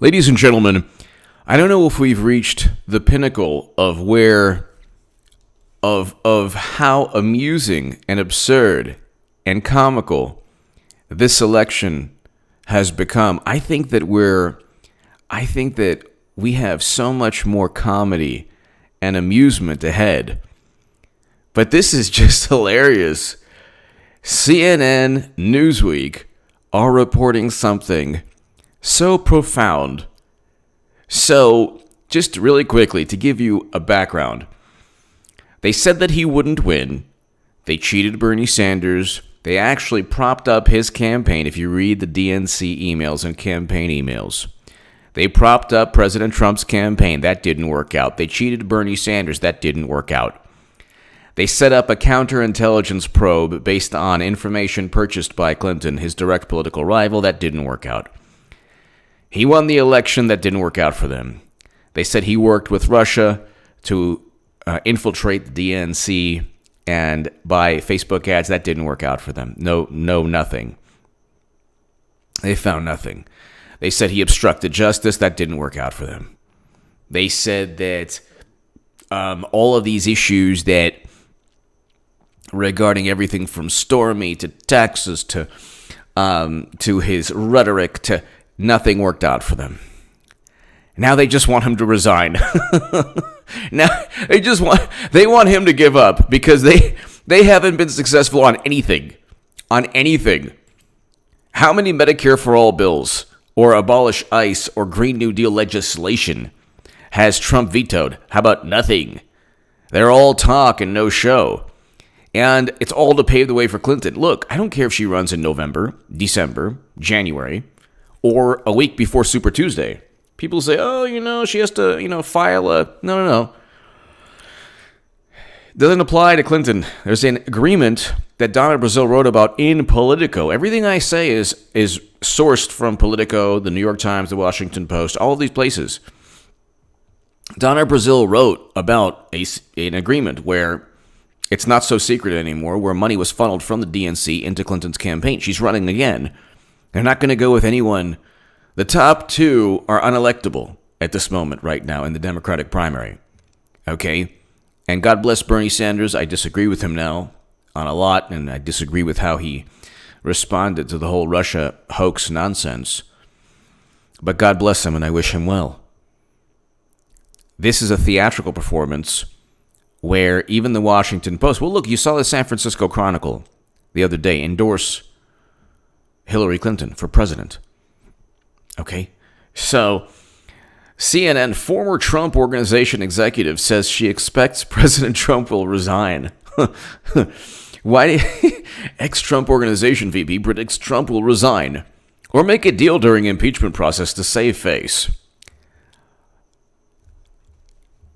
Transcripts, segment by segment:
Ladies and gentlemen, I don't know if we've reached the pinnacle of how amusing and absurd and comical this election has become. I think that we have so much more comedy and amusement ahead. But this is just hilarious. CNN, Newsweek are reporting something so profound. So, just really quickly, to give you a background, they said that he wouldn't win. They cheated Bernie Sanders. They actually propped up his campaign, if you read the DNC emails and campaign emails. They propped up President Trump's campaign. That didn't work out. They cheated Bernie Sanders. That didn't work out. They set up a counterintelligence probe based on information purchased by Clinton, his direct political rival. That didn't work out. He won the election. That didn't work out for them. They said he worked with Russia to infiltrate the DNC and buy Facebook ads. That didn't work out for them. No, nothing. They found nothing. They said he obstructed justice. That didn't work out for them. They said that all of these issues that regarding everything from Stormy to taxes to his rhetoric to nothing worked out for them. Now they just want him to resign. Now they want him to give up because they haven't been successful on anything. On anything. How many Medicare for All bills or abolish ICE or Green New Deal legislation has Trump vetoed? How about nothing? They're all talk and no show. And it's all to pave the way for Clinton. Look, I don't care if she runs in November, December, January, or a week before Super Tuesday. People say, she has to, file a... No. Doesn't apply to Clinton. There's an agreement that Donna Brazile wrote about in Politico. Everything I say is sourced from Politico, the New York Times, the Washington Post, all of these places. Donna Brazile wrote about an agreement where it's not so secret anymore, where money was funneled from the DNC into Clinton's campaign. She's running again. They're not going to go with anyone. The top two are unelectable at this moment right now in the Democratic primary. Okay? And God bless Bernie Sanders. I disagree with him now on a lot, and I disagree with how he responded to the whole Russia hoax nonsense. But God bless him, and I wish him well. This is a theatrical performance where even the Washington Post... Well, look, you saw the San Francisco Chronicle the other day endorse Hillary Clinton for president. Okay? So, CNN, former Trump Organization executive, says she expects President Trump will resign. Why? Ex-Trump Organization VP predicts Trump will resign or make a deal during impeachment process to save face.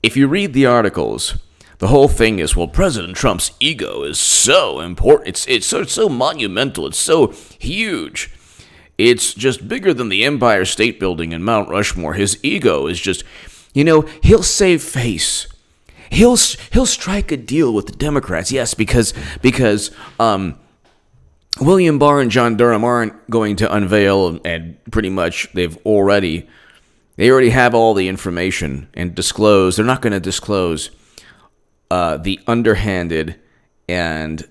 If you read the articles, the whole thing is, well, President Trump's ego is so important. It's so monumental. It's so huge. It's just bigger than the Empire State Building and Mount Rushmore. His ego is just, he'll save face. He'll strike a deal with the Democrats. Yes, because William Barr and John Durham aren't going to unveil, and pretty much they already have all the information and disclose. They're not going to disclose the underhanded and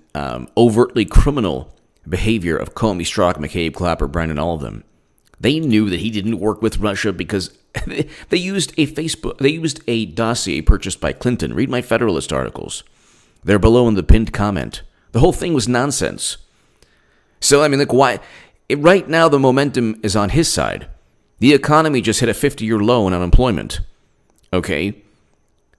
overtly criminal behavior of Comey, Strzok, McCabe, Clapper, Brennan, all of them. They knew that he didn't work with Russia because they used a dossier purchased by Clinton. Read my Federalist articles. They're below in the pinned comment. The whole thing was nonsense. So, why? Right now, the momentum is on his side. The economy just hit a 50-year low in unemployment. Okay?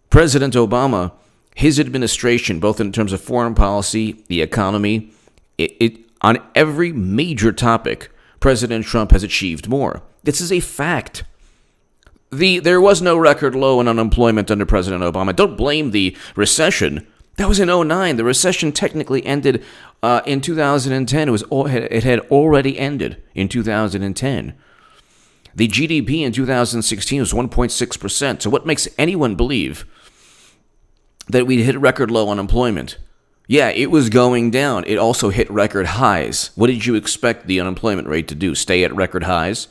President Obama, his administration, both in terms of foreign policy, the economy, on every major topic, President Trump has achieved more. This is a fact. There was no record low in unemployment under President Obama. Don't blame the recession. That was in 2009. The recession technically ended in 2010. It had already ended in 2010. The GDP in 2016 was 1.6%. So what makes anyone believe that we'd hit record low unemployment? Yeah, it was going down. It also hit record highs. What did you expect the unemployment rate to do? Stay at record highs?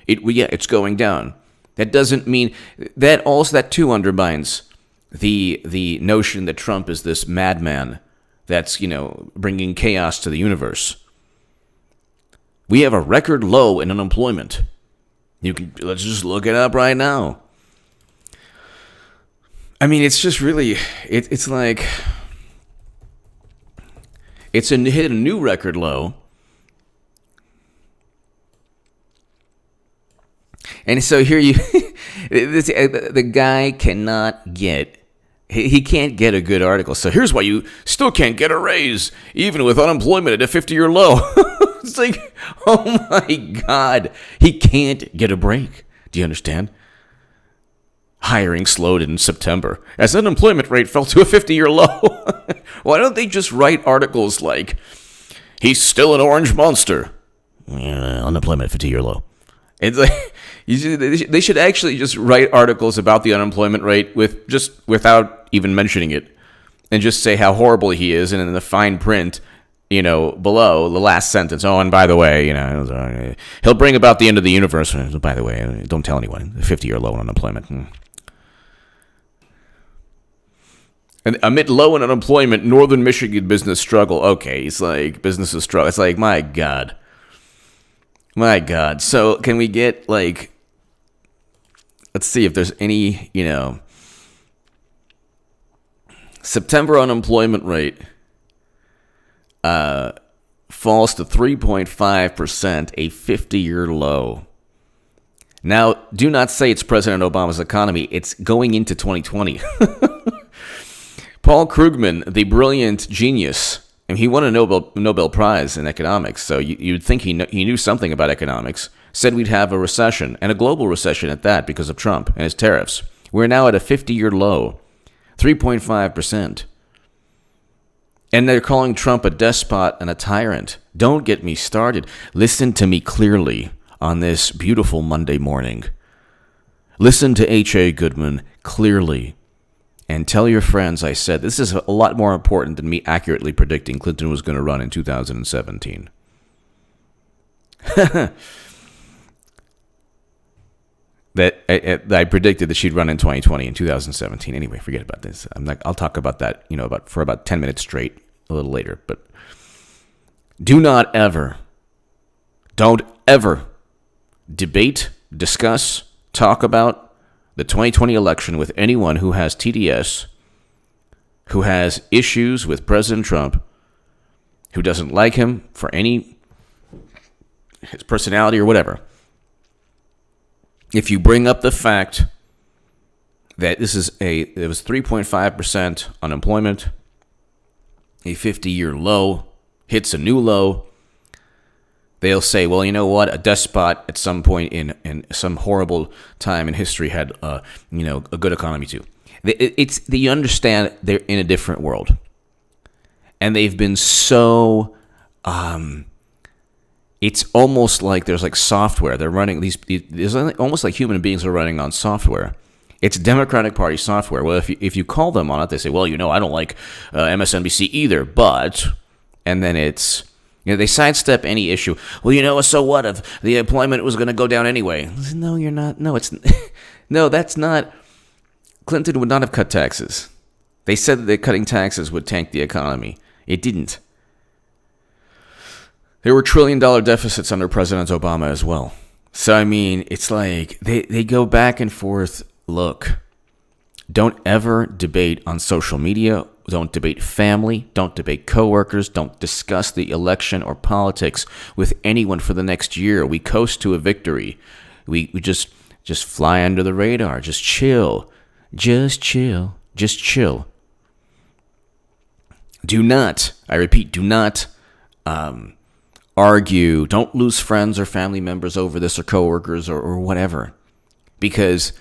It's going down. That doesn't mean that too undermines the notion that Trump is this madman that's, bringing chaos to the universe. We have a record low in unemployment. Let's just look it up right now. I mean, it's just really, it's like, hit a new record low. And so here the guy cannot get, he can't get a good article. So here's why you still can't get a raise, even with unemployment at a 50-year low. It's like, oh my God, he can't get a break. Do you understand? Hiring slowed in September as unemployment rate fell to a 50-year low. Why don't they just write articles like, he's still an orange monster, unemployment 50-year low? It's like, they should actually just write articles about the unemployment rate without even mentioning it, and just say how horrible he is, and in the fine print, below the last sentence, oh, and by the way, he'll bring about the end of the universe. By the way, don't tell anyone. 50-year low in unemployment. And amid low in unemployment, Northern Michigan business struggle. Okay, it's like businesses struggle. It's like, my God. So can we get let's see if there's any, September unemployment rate falls to 3.5%, a 50-year low. Now, do not say it's President Obama's economy. It's going into 2020. Paul Krugman, the brilliant genius, and he won a Nobel Prize in economics, so you'd think he knew something about economics, said we'd have a recession, and a global recession at that, because of Trump and his tariffs. We're now at a 50-year low, 3.5%. And they're calling Trump a despot and a tyrant. Don't get me started. Listen to me clearly on this beautiful Monday morning. Listen to H.A. Goodman clearly. And tell your friends I said this is a lot more important than me accurately predicting Clinton was going to run in 2017. I predicted that she'd run in 2020 in 2017. Anyway, forget about this. I'll talk about that, for about 10 minutes straight a little later. But don't ever debate, discuss, talk about the 2020 election with anyone who has TDS, who has issues with President Trump, who doesn't like him for his personality or whatever. If you bring up the fact that it was 3.5% unemployment, a 50-year low, hits a new low, they'll say, well, you know what? A despot at some point in some horrible time in history had, a good economy too. You understand they're in a different world. And they've been so, it's almost like there's like software. They're running there's almost like human beings are running on software. It's Democratic Party software. Well, if you call them on it, they say, well, I don't like MSNBC either, but, and then it's, they sidestep any issue. Well, so what if the employment was going to go down anyway? No, you're not. No, no, that's not. Clinton would not have cut taxes. They said that cutting taxes would tank the economy. It didn't. There were trillion-dollar deficits under President Obama as well. So, I mean, it's like they go back and forth. Look, don't ever debate on social media. Don't debate family. Don't debate coworkers. Don't discuss the election or politics with anyone for the next year. We coast to a victory. We just fly under the radar. Just chill. Just chill. Just chill. Do not, I repeat, do not argue. Don't lose friends or family members over this or coworkers or whatever. Because,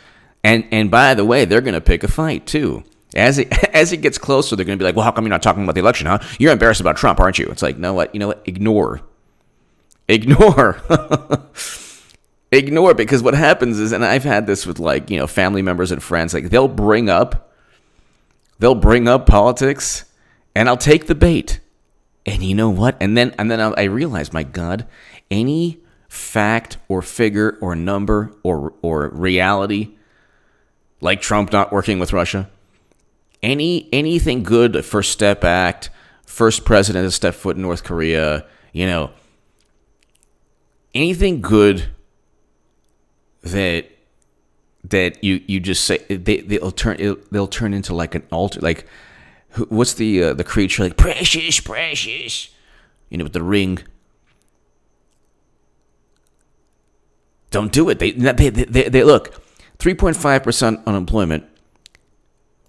and by the way, they're going to pick a fight too. As it gets closer, they're going to be like, well, how come you're not talking about the election, huh? You're embarrassed about Trump, aren't you? It's like, you know what? Ignore. Ignore, because what happens is, and I've had this with family members and friends, like they'll bring up politics, and I'll take the bait. And you know what? And then I realize, my God, any fact or figure or number or reality, like Trump not working with Russia, anything good, the First Step Act, first president to step foot in North Korea, anything good that you just say they'll turn into like an altar, like what's the creature, like precious, with the ring. Don't do it. They look, 3.5% unemployment.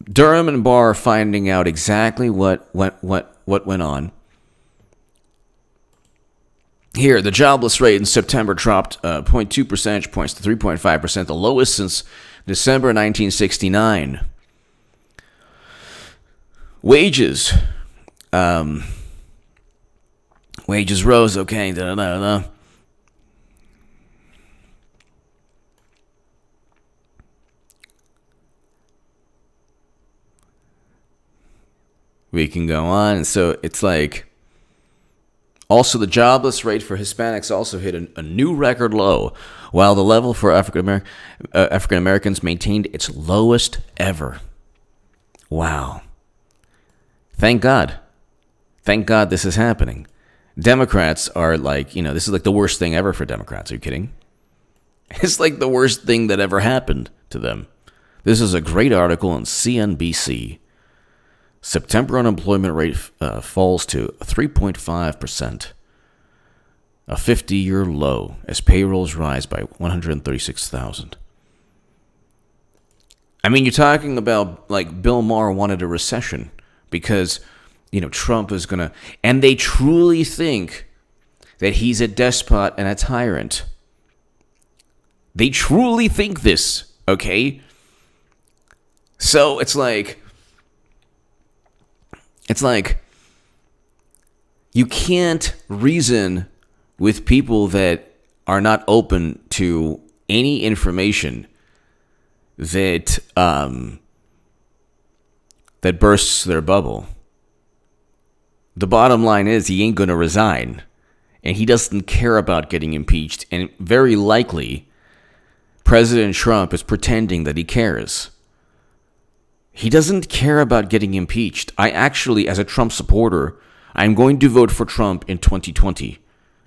Durham and Barr are finding out exactly what went on. Here, the jobless rate in September dropped 0.2 percentage points to 3.5%, the lowest since December 1969. Wages. Wages rose, okay. We can go on. So it's like, also the jobless rate for Hispanics also hit a new record low, while the level for African Americans maintained its lowest ever. Wow. Thank God. Thank God this is happening. Democrats are like, this is like the worst thing ever for Democrats. Are you kidding? It's like the worst thing that ever happened to them. This is a great article on CNBC. September unemployment rate falls to 3.5%, a 50-year low, as payrolls rise by 136,000. I mean, you're talking about, like, Bill Maher wanted a recession because, Trump is going to... And they truly think that he's a despot and a tyrant. They truly think this, okay? So it's like you can't reason with people that are not open to any information that that bursts their bubble. The bottom line is he ain't going to resign, and he doesn't care about getting impeached, and very likely President Trump is pretending that he cares. He doesn't care about getting impeached. I actually, as a Trump supporter, I'm going to vote for Trump in 2020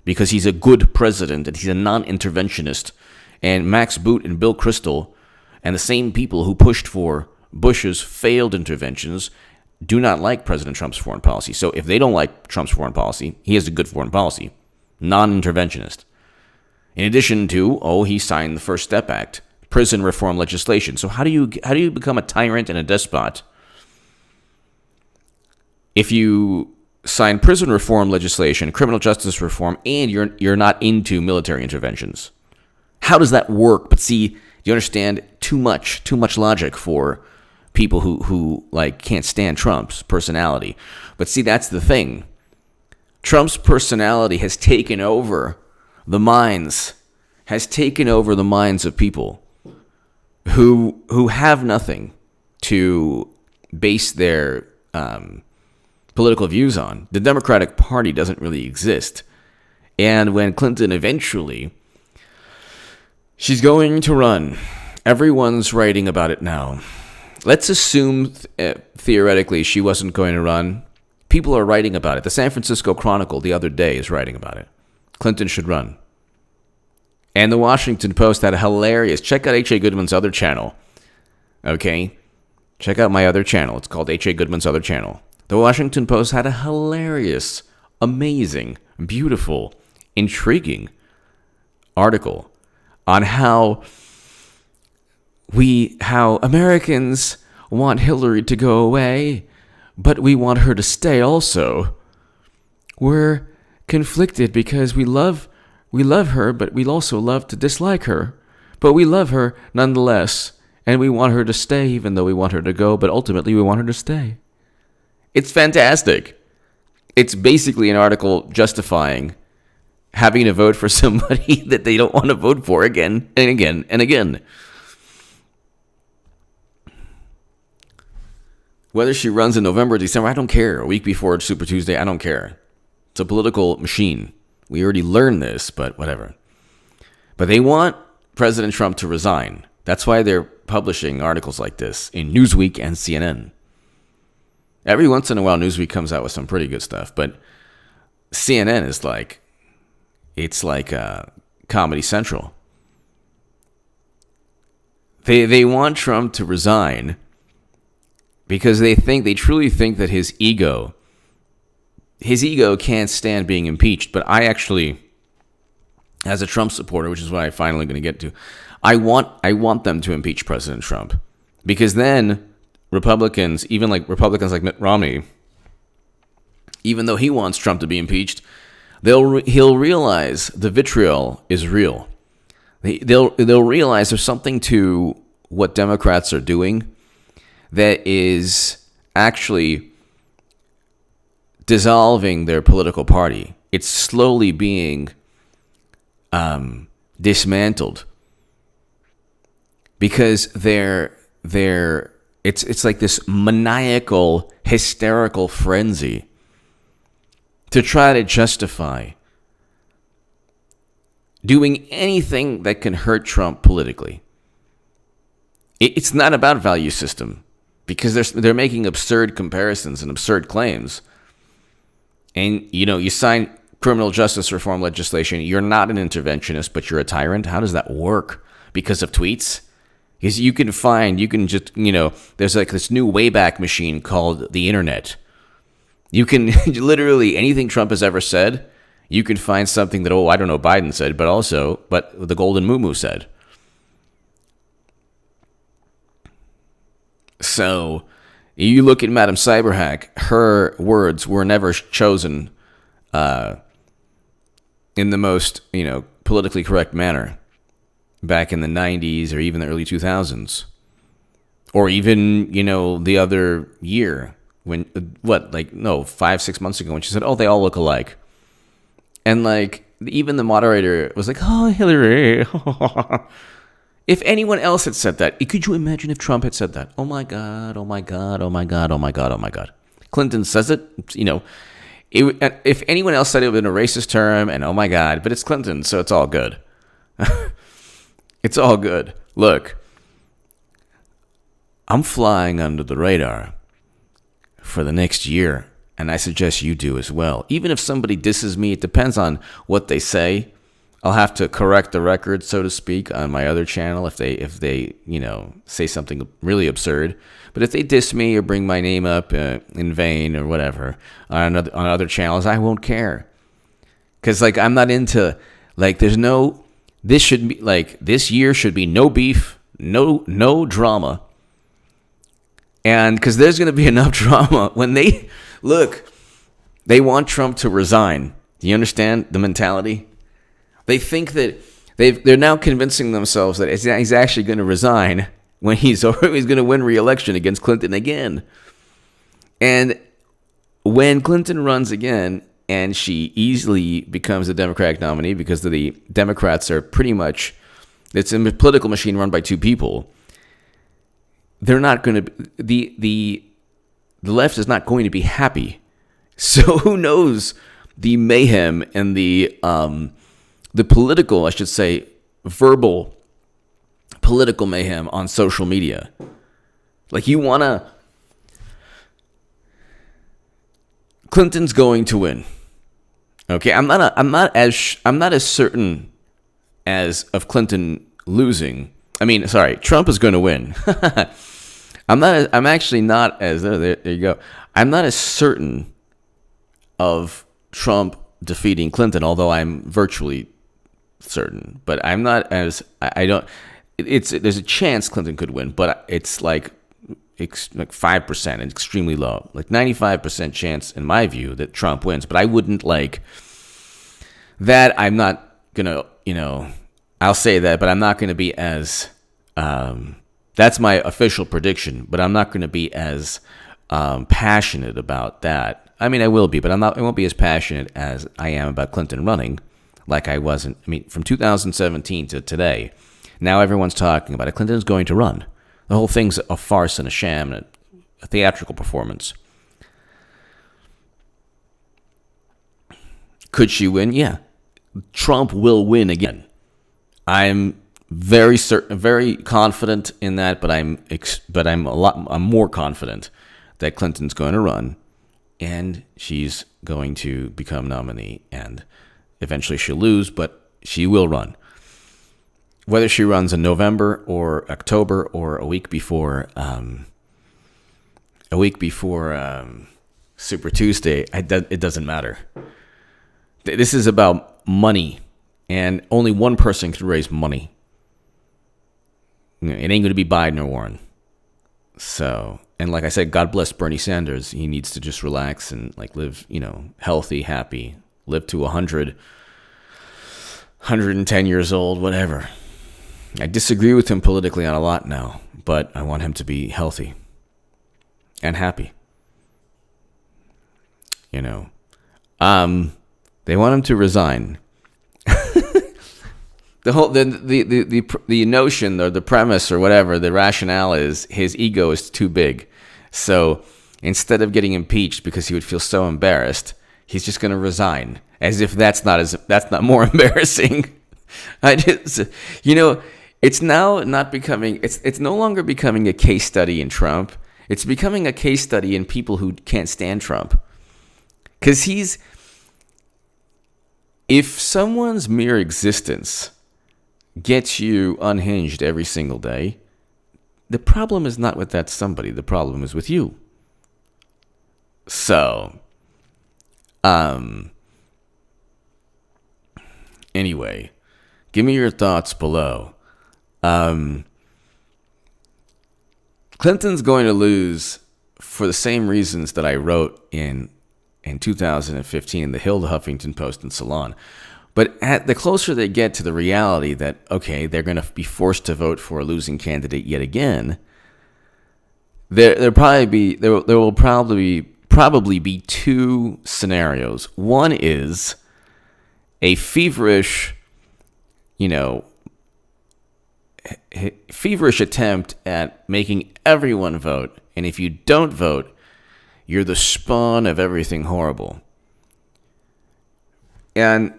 because he's a good president and he's a non-interventionist. And Max Boot and Bill Kristol and the same people who pushed for Bush's failed interventions do not like President Trump's foreign policy. So if they don't like Trump's foreign policy, he has a good foreign policy, non-interventionist. In addition to, he signed the First Step Act, prison reform legislation. So how do you become a tyrant and a despot if you sign prison reform legislation, criminal justice reform, and you're not into military interventions? How does that work? But see, do you understand? Too much logic for people who like can't stand Trump's personality. But see, that's the thing. Trump's personality has taken over the minds of people who have nothing to base their political views on. The Democratic Party doesn't really exist. And when Clinton eventually, she's going to run, everyone's writing about it now. Let's assume theoretically she wasn't going to run. People are writing about it. The San Francisco Chronicle the other day is writing about it. Clinton should run. And the Washington Post had a hilarious... Check out H.A. Goodman's other channel. Okay? Check out my other channel. It's called H.A. Goodman's Other Channel. The Washington Post had a hilarious, amazing, beautiful, intriguing article on how Americans want Hillary to go away, but we want her to stay also. We're conflicted because we love her, but we also love to dislike her. But we love her nonetheless, and we want her to stay even though we want her to go, but ultimately we want her to stay. It's fantastic. It's basically an article justifying having to vote for somebody that they don't want to vote for again and again and again. Whether she runs in November or December, I don't care. A week before Super Tuesday, I don't care. It's a political machine. We already learned this, but whatever. But they want President Trump to resign. That's why they're publishing articles like this in Newsweek and CNN. Every once in a while, Newsweek comes out with some pretty good stuff, but CNN is like, it's like Comedy Central. They want Trump to resign because they truly think that his ego can't stand being impeached. But I actually, as a Trump supporter, which is what I'm finally going to get to, I want them to impeach President Trump, because then Republicans, even like Republicans like Mitt Romney, even though he wants Trump to be impeached, he'll realize the vitriol is real. They'll realize there's something to what Democrats are doing that is actually dissolving their political party. It's slowly being dismantled because it's like this maniacal, hysterical frenzy to try to justify doing anything that can hurt Trump politically. It's not about value system, because they're making absurd comparisons and absurd claims. And, you sign criminal justice reform legislation. You're not an interventionist, but you're a tyrant. How does that work? Because of tweets? Because there's like this new Wayback Machine called the internet. You can literally, anything Trump has ever said, you can find something that, I don't know, Biden said, but the Golden Moo said. So you look at Madam Cyberhack, her words were never chosen in the most, politically correct manner back in the 90s or even the early 2000s. Or even, the other year when, 5-6 months ago when she said, they all look alike. And even the moderator was like, Hillary. If anyone else had said that, could you imagine if Trump had said that? Oh my God, oh my God, oh my God, oh my God, oh my God. Clinton says it, if anyone else said it would have been a racist term and oh my God, but it's Clinton, so it's all good. It's all good. Look, I'm flying under the radar for the next year, and I suggest you do as well. Even if somebody disses me, it depends on what they say. I'll have to correct the record, so to speak, on my other channel if they say something really absurd. But if they diss me or bring my name up in vain or whatever on other channels, I won't care. Because I'm not into this year should be no beef, no drama. And because there's going to be enough drama when they want Trump to resign. Do you understand the mentality? They think that they're now convincing themselves that he's actually going to resign when he's going to win re-election against Clinton again. And when Clinton runs again, and she easily becomes the Democratic nominee because the Democrats are pretty much, it's a political machine run by two people. They're not going to, the left is not going to be happy. So who knows the mayhem and the political, I should say, verbal political mayhem on social media. Clinton's going to win. Okay, I'm not as certain as of Clinton losing. Trump is going to win. I'm actually not as there you go. I'm not as certain of Trump defeating Clinton, although I'm virtually certain. But I'm not as there's a chance Clinton could win, but it's like 5% and extremely low. 95% chance in my view that Trump wins, but I wouldn't that. I'm not gonna, I'll say that, but I'm not gonna be as that's my official prediction, but I'm not gonna be as passionate about that. I will be, but I won't be as passionate as I am about Clinton running, like I wasn't. From 2017 to today, now everyone's talking about it. Clinton's going to run. The whole thing's a farce and a sham and a theatrical performance. Could she win? Yeah. Trump will win again. I'm very certain, very confident in that, but I'm more confident that Clinton's going to run, and she's going to become nominee, and eventually she'll lose, but she will run. Whether she runs in November or October or a week before Super Tuesday, it doesn't matter. This is about money, and only one person can raise money. It ain't going to be Biden or Warren. So, and like I said, God bless Bernie Sanders. He needs to just relax and like live, healthy, happy, live to 100, 110 years old, whatever. I disagree with him politically on a lot now, but I want him to be healthy and happy. They want him to resign. The notion or the premise or whatever, the rationale is his ego is too big. So instead of getting impeached because he would feel so embarrassed, he's just going to resign, as if that's not more embarrassing. It's now not becoming, it's no longer becoming a case study in Trump. It's becoming a case study in people who can't stand Trump. Because if someone's mere existence gets you unhinged every single day, the problem is not with that somebody. The problem is with you. So, anyway, give me your thoughts below. Clinton's going to lose for the same reasons that I wrote in 2015 in the Hill, the Huffington Post, and Salon. But the closer they get to the reality that, okay, they're going to be forced to vote for a losing candidate yet again, there will probably be two scenarios. One is a feverish attempt at making everyone vote, and if you don't vote, you're the spawn of everything horrible. And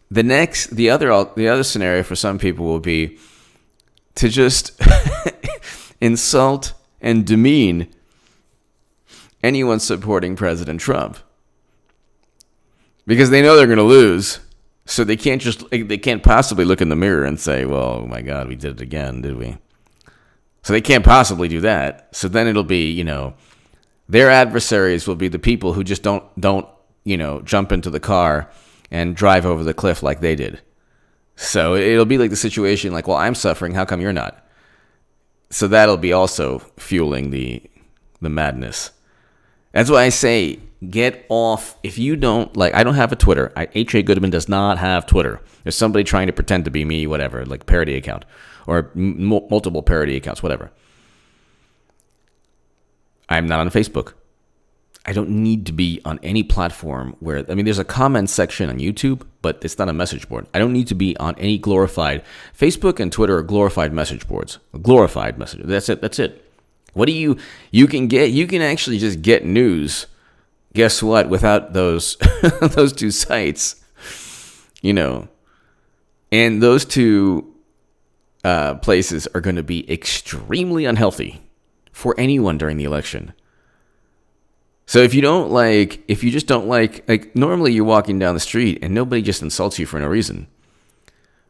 the other scenario for some people will be to just insult and demean anyone supporting President Trump, because they know they're going to lose. So they can't possibly look in the mirror and say, well, oh my God, we did it again, did we? So they can't possibly do that. So then it'll be, their adversaries will be the people who just don't jump into the car and drive over the cliff like they did. So it'll be like the situation like, well, I'm suffering, how come you're not? So that'll be also fueling the madness. That's why I say, get off. If you don't, I don't have a Twitter. H.A. Goodman does not have Twitter. There's somebody trying to pretend to be me, whatever, like parody account or multiple parody accounts, whatever. I'm not on Facebook. I don't need to be on any platform there's a comment section on YouTube, but it's not a message board. I don't need to be on any glorified. Facebook and Twitter are glorified message boards. Glorified message. That's it. What do you can actually just get news. Guess what? Without those those two sites, and those two places are going to be extremely unhealthy for anyone during the election. So if you just don't like normally you're walking down the street and nobody just insults you for no reason,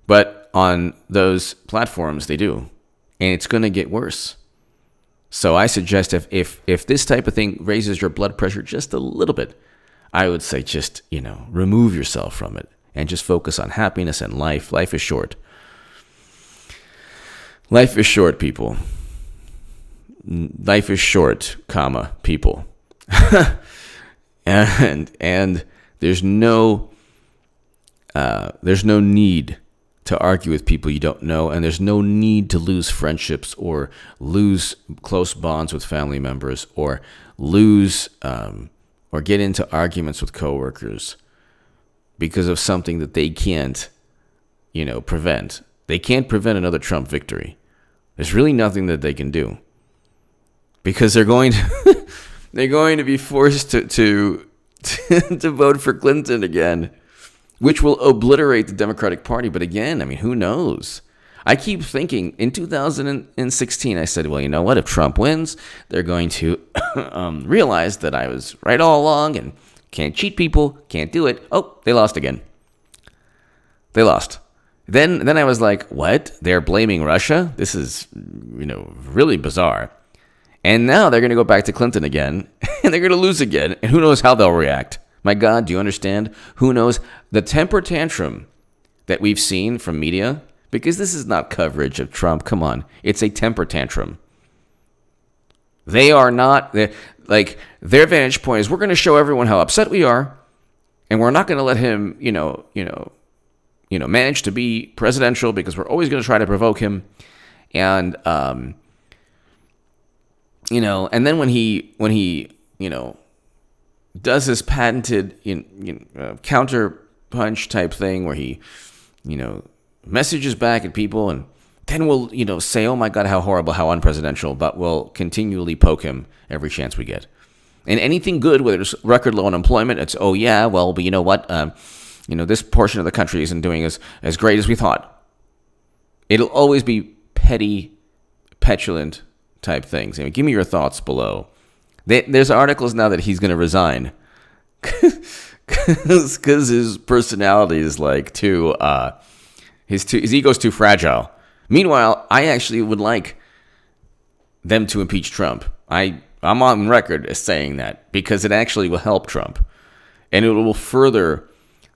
but on those platforms they do, and it's going to get worse. So I suggest if this type of thing raises your blood pressure just a little bit, I would say just, remove yourself from it and just focus on happiness and life. Life is short. Life is short, people. Life is short, people. and there's no need to argue with people you don't know, and there's no need to lose friendships or lose close bonds with family members or lose or get into arguments with coworkers because of something that they can't, prevent. They can't prevent another Trump victory. There's really nothing that they can do because they're going to be forced to vote for Clinton again. which will obliterate the Democratic Party. But again, I mean, who knows? I keep thinking in 2016, I said, well, you know what? If Trump wins, they're going to realize that I was right all along and can't cheat people, can't do it. Oh, they lost again. They lost. Then I was like, what? They're blaming Russia? This is, really bizarre. And now they're going to go back to Clinton again, and they're going to lose again. And who knows how they'll react? My God, do you understand? Who knows? The temper tantrum that we've seen from media, because this is not coverage of Trump. Come on. It's a temper tantrum. They are not, like, their vantage point is we're going to show everyone how upset we are, and we're not going to let him, manage to be presidential because we're always going to try to provoke him. And, and then when he does his patented counter punch type thing where he, messages back at people and then we'll, say, oh my God, how horrible, how unpresidential, but we'll continually poke him every chance we get. And anything good, whether it's record low unemployment, it's, oh yeah, well, but you know what? This portion of the country isn't doing as great as we thought. It'll always be petty, petulant type things. I mean, give me your thoughts below. There's articles now that he's going to resign because his personality is like his ego's too fragile. Meanwhile, I actually would like them to impeach Trump. I'm on record as saying that because it actually will help Trump, and it will further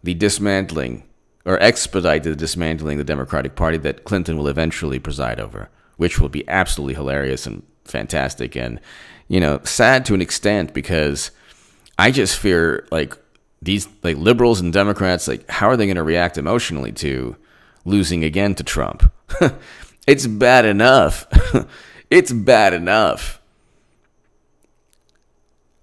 the dismantling or expedite the dismantling of the Democratic Party that Clinton will eventually preside over, which will be absolutely hilarious and fantastic and, sad to an extent because I just fear like these like liberals and Democrats, like how are they going to react emotionally to losing again to Trump? It's bad enough. It's bad enough.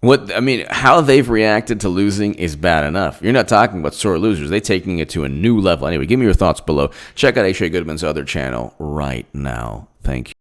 How they've reacted to losing is bad enough. You're not talking about sore losers. They're taking it to a new level. Anyway, give me your thoughts below. Check out H.A. Goodman's other channel right now. Thank you.